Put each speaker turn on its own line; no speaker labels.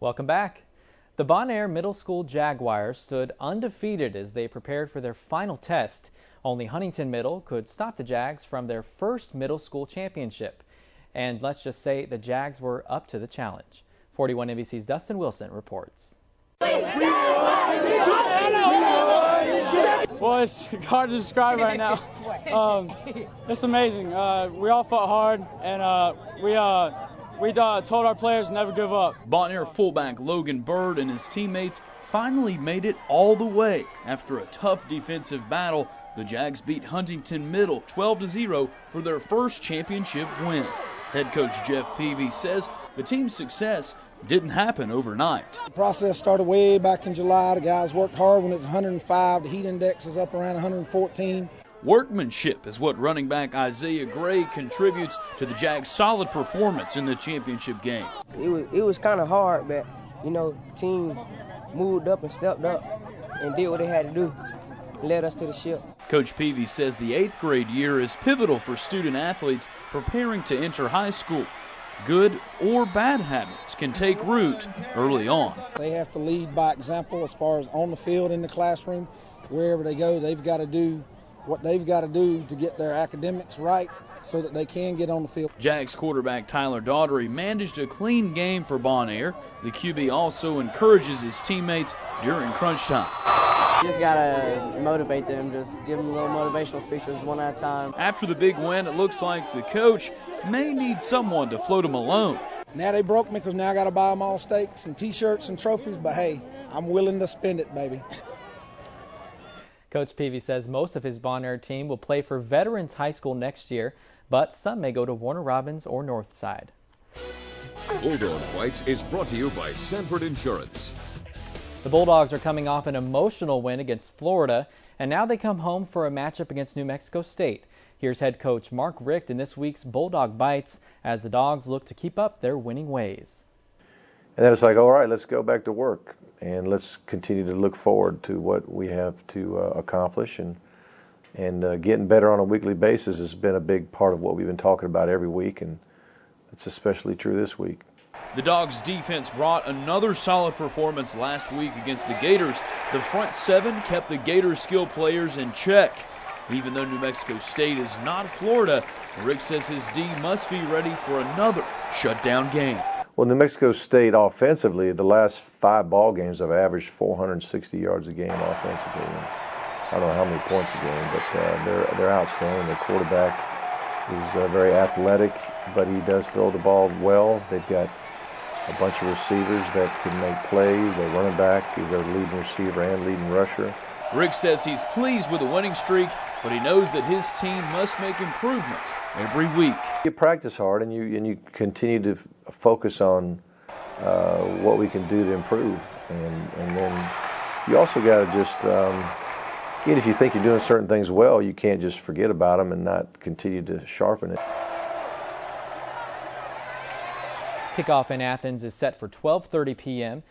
Welcome back. The Bonaire Middle School Jaguars stood undefeated as they prepared for their final test. Only Huntington Middle could stop the Jags from their first middle school championship. And let's just say the Jags were up to the challenge. 41 NBC's Dustin Wilson reports.
Well, it's hard to describe right now. It's amazing. We all fought hard, and we told our players never give up.
Bonaire fullback Logan Bird and his teammates finally made it all the way. After a tough defensive battle, the Jags beat Huntington Middle 12-0 for their first championship win. Head coach Jeff Peavy says the team's success didn't happen overnight.
The process started way back in July. The guys worked hard when it's 105. The heat index is up around 114.
Workmanship is what running back Isaiah Gray contributes to the Jags' solid performance in the championship game.
It was kind of hard, but, the team moved up and stepped up and did what they had to do, led us to the ship.
Coach Peavy says the 8th grade year is pivotal for student athletes preparing to enter high school. Good or bad habits can take root early on.
They have to lead by example as far as on the field, in the classroom. Wherever they go, they've got to do what they've got to do to get their academics right so that they can get on the field.
Jags quarterback Tyler Daughtery managed a clean game for Bonaire. The QB also encourages his teammates during crunch time.
You just got to motivate them, just give them little motivational speeches one at a time.
After the big win, it looks like the coach may need someone to float him alone.
Now they broke me because now I got to buy them all steaks and T-shirts and trophies, but hey, I'm willing to spend it, baby.
Coach Peavy says most of his Bonaire team will play for Veterans High School next year, but some may go to Warner Robins or Northside.
Bulldog Fights is brought to you by Sanford Insurance.
The Bulldogs are coming off an emotional win against Florida, and now they come home for a matchup against New Mexico State. Here's head coach Mark Richt in this week's Bulldog Bites as the Dogs look to keep up their winning ways.
And then it's like, all right, let's go back to work and let's continue to look forward to what we have to accomplish. And getting better on a weekly basis has been a big part of what we've been talking about every week, and it's especially true this week.
The Dogs' defense brought another solid performance last week against the Gators. The front seven kept the Gators' skill players in check. Even though New Mexico State is not Florida, Rick says his D must be ready for another shutdown game.
Well, New Mexico State offensively, the last 5 ball games have averaged 460 yards a game offensively. And I don't know how many points a game, but they're outstanding. Their quarterback is very athletic, but he does throw the ball well. They've got a bunch of receivers that can make plays. Their running back is their leading receiver and leading rusher.
Rick says he's pleased with the winning streak, but he knows that his team must make improvements every week.
You practice hard and you continue to focus on what we can do to improve, and then you also got to just even if you think you're doing certain things well, you can't just forget about them and not continue to sharpen it.
Kickoff in Athens is set for 12:30 p.m.